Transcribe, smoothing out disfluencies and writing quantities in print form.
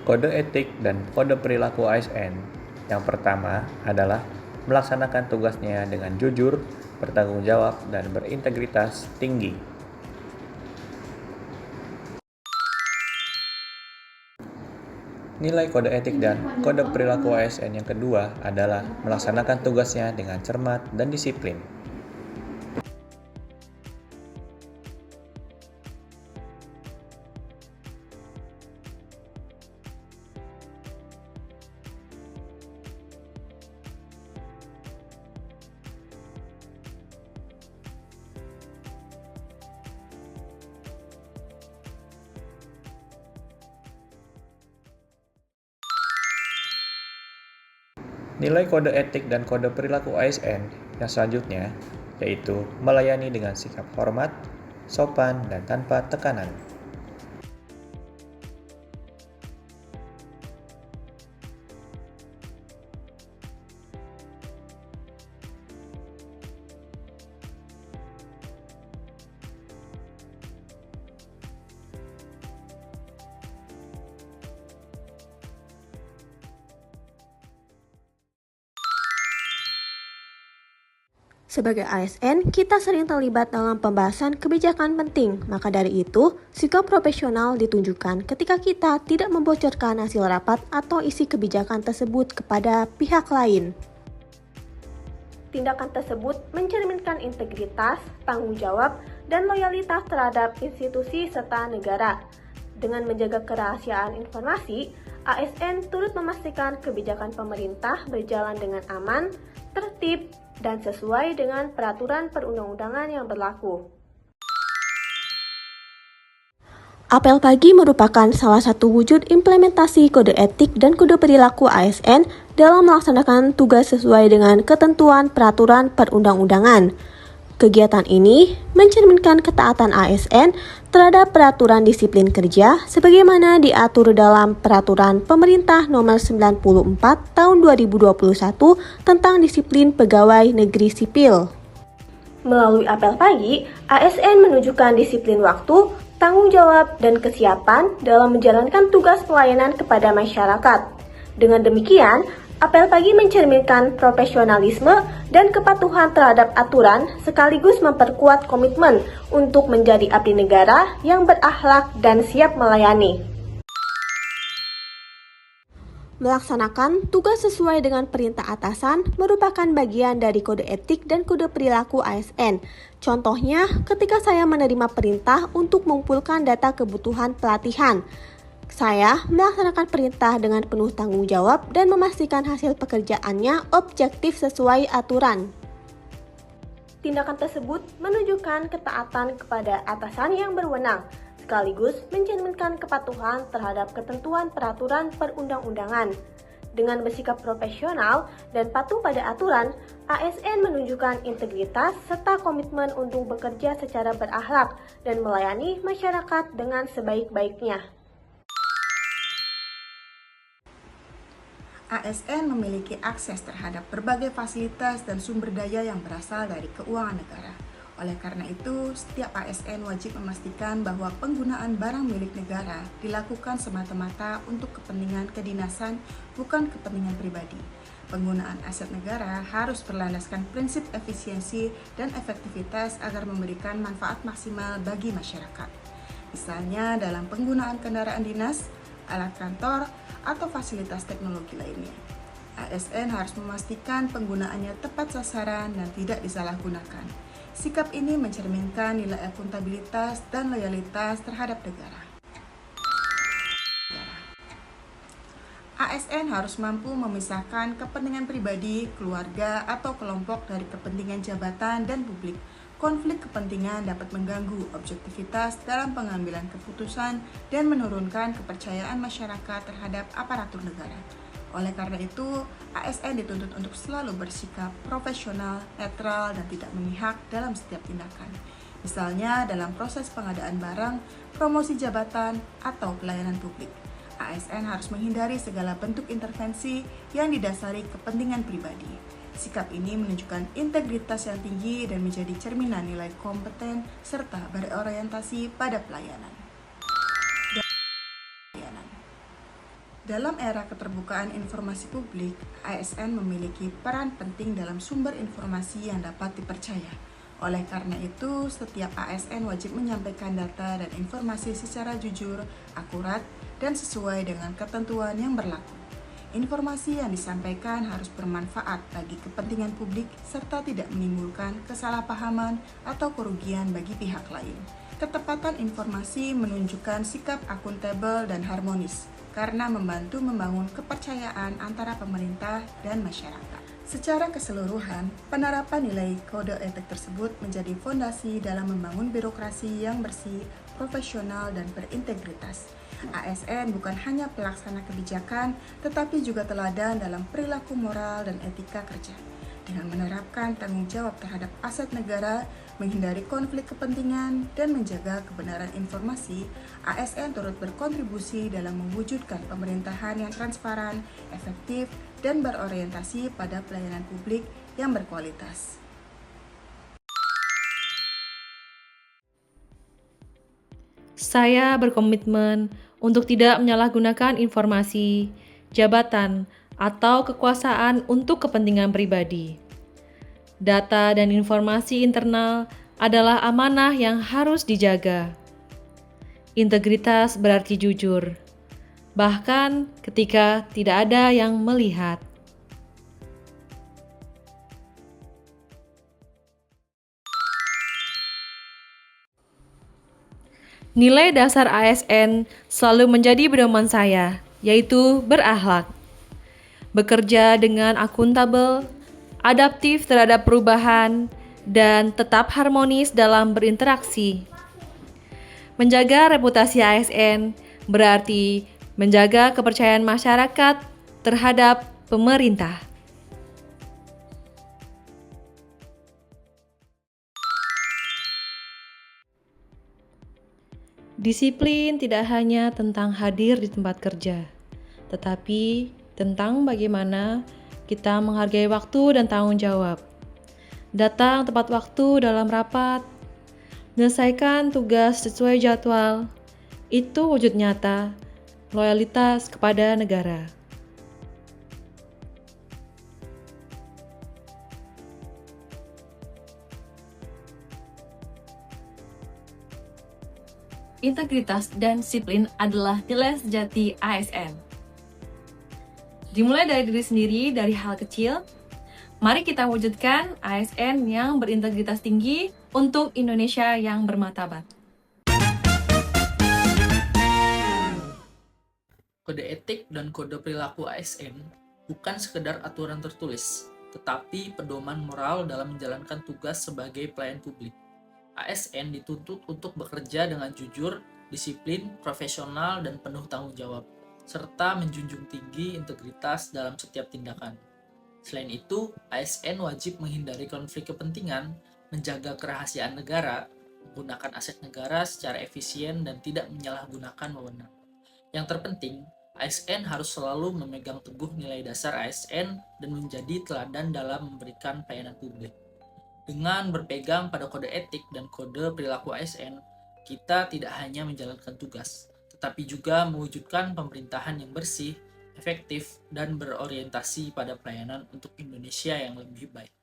Kode etik dan kode perilaku ASN. Yang pertama adalah melaksanakan tugasnya dengan jujur, bertanggung jawab, dan berintegritas tinggi. Nilai kode etik dan kode perilaku ASN yang kedua adalah melaksanakan tugasnya dengan cermat dan disiplin. Nilai kode etik dan kode perilaku ASN yang selanjutnya yaitu melayani dengan sikap hormat, sopan, dan tanpa tekanan. Sebagai ASN, kita sering terlibat dalam pembahasan kebijakan penting. Maka dari itu, sikap profesional ditunjukkan ketika kita tidak membocorkan hasil rapat atau isi kebijakan tersebut kepada pihak lain. Tindakan tersebut mencerminkan integritas, tanggung jawab, dan loyalitas terhadap institusi serta negara. Dengan menjaga kerahasiaan informasi, ASN turut memastikan kebijakan pemerintah berjalan dengan aman, tertib, dan sesuai dengan peraturan perundang-undangan yang berlaku. Apel pagi merupakan salah satu wujud implementasi kode etik dan kode perilaku ASN dalam melaksanakan tugas sesuai dengan ketentuan peraturan perundang-undangan. Kegiatan ini mencerminkan ketaatan ASN terhadap peraturan disiplin kerja sebagaimana diatur dalam Peraturan Pemerintah Nomor 94 Tahun 2021 tentang Disiplin Pegawai Negeri Sipil. Melalui apel pagi, ASN menunjukkan disiplin waktu, tanggung jawab, dan kesiapan dalam menjalankan tugas pelayanan kepada masyarakat. Dengan demikian, apel pagi mencerminkan profesionalisme dan kepatuhan terhadap aturan sekaligus memperkuat komitmen untuk menjadi abdi negara yang berakhlak dan siap melayani. Melaksanakan tugas sesuai dengan perintah atasan merupakan bagian dari kode etik dan kode perilaku ASN. Contohnya, ketika saya menerima perintah untuk mengumpulkan data kebutuhan pelatihan, saya melaksanakan perintah dengan penuh tanggung jawab dan memastikan hasil pekerjaannya objektif sesuai aturan. Tindakan tersebut menunjukkan ketaatan kepada atasan yang berwenang, sekaligus mencerminkan kepatuhan terhadap ketentuan peraturan perundang-undangan. Dengan bersikap profesional dan patuh pada aturan, ASN menunjukkan integritas serta komitmen untuk bekerja secara berakhlak dan melayani masyarakat dengan sebaik-baiknya. ASN memiliki akses terhadap berbagai fasilitas dan sumber daya yang berasal dari keuangan negara. Oleh karena itu, setiap ASN wajib memastikan bahwa penggunaan barang milik negara dilakukan semata-mata untuk kepentingan kedinasan, bukan kepentingan pribadi. Penggunaan aset negara harus berlandaskan prinsip efisiensi dan efektivitas agar memberikan manfaat maksimal bagi masyarakat. Misalnya dalam penggunaan kendaraan dinas, alat kantor, atau fasilitas teknologi lainnya. ASN harus memastikan penggunaannya tepat sasaran dan tidak disalahgunakan. Sikap ini mencerminkan nilai akuntabilitas dan loyalitas terhadap negara. ASN harus mampu memisahkan kepentingan pribadi, keluarga, atau kelompok dari kepentingan jabatan dan publik. Konflik kepentingan dapat mengganggu objektivitas dalam pengambilan keputusan dan menurunkan kepercayaan masyarakat terhadap aparatur negara. Oleh karena itu, ASN dituntut untuk selalu bersikap profesional, netral, dan tidak memihak dalam setiap tindakan. Misalnya dalam proses pengadaan barang, promosi jabatan, atau pelayanan publik. ASN harus menghindari segala bentuk intervensi yang didasari kepentingan pribadi. Sikap ini menunjukkan integritas yang tinggi dan menjadi cerminan nilai kompeten serta berorientasi pada pelayanan. Dalam era keterbukaan informasi publik, ASN memiliki peran penting dalam sumber informasi yang dapat dipercaya. Oleh karena itu, setiap ASN wajib menyampaikan data dan informasi secara jujur, akurat, dan sesuai dengan ketentuan yang berlaku. Informasi yang disampaikan harus bermanfaat bagi kepentingan publik serta tidak menimbulkan kesalahpahaman atau kerugian bagi pihak lain. Ketepatan informasi menunjukkan sikap akuntabel dan harmonis karena membantu membangun kepercayaan antara pemerintah dan masyarakat. Secara keseluruhan, penerapan nilai kode etik tersebut menjadi fondasi dalam membangun birokrasi yang bersih, profesional, dan berintegritas. ASN bukan hanya pelaksana kebijakan, tetapi juga teladan dalam perilaku moral dan etika kerja. Dengan menerapkan tanggung jawab terhadap aset negara, menghindari konflik kepentingan, dan menjaga kebenaran informasi, ASN turut berkontribusi dalam mewujudkan pemerintahan yang transparan, efektif, dan berorientasi pada pelayanan publik yang berkualitas. Saya berkomitmen untuk tidak menyalahgunakan informasi, jabatan, atau kekuasaan untuk kepentingan pribadi. Data dan informasi internal adalah amanah yang harus dijaga. Integritas berarti jujur, bahkan ketika tidak ada yang melihat. Nilai dasar ASN selalu menjadi pedoman saya, yaitu berakhlak, bekerja dengan akuntabel, adaptif terhadap perubahan, dan tetap harmonis dalam berinteraksi. Menjaga reputasi ASN berarti menjaga kepercayaan masyarakat terhadap pemerintah. Disiplin tidak hanya tentang hadir di tempat kerja, tetapi tentang bagaimana kita menghargai waktu dan tanggung jawab. Datang tepat waktu dalam rapat, menyelesaikan tugas sesuai jadwal, itu wujud nyata loyalitas kepada negara. Integritas dan disiplin adalah nilai sejati ASN. Dimulai dari diri sendiri, dari hal kecil. Mari kita wujudkan ASN yang berintegritas tinggi untuk Indonesia yang bermartabat. Kode etik dan kode perilaku ASN bukan sekedar aturan tertulis, tetapi pedoman moral dalam menjalankan tugas sebagai pelayan publik. ASN dituntut untuk bekerja dengan jujur, disiplin, profesional, dan penuh tanggung jawab, serta menjunjung tinggi integritas dalam setiap tindakan. Selain itu, ASN wajib menghindari konflik kepentingan, menjaga kerahasiaan negara, menggunakan aset negara secara efisien, dan tidak menyalahgunakan wewenang. Yang terpenting, ASN harus selalu memegang teguh nilai dasar ASN dan menjadi teladan dalam memberikan pelayanan publik. Dengan berpegang pada kode etik dan kode perilaku ASN, kita tidak hanya menjalankan tugas, tetapi juga mewujudkan pemerintahan yang bersih, efektif, dan berorientasi pada pelayanan untuk Indonesia yang lebih baik.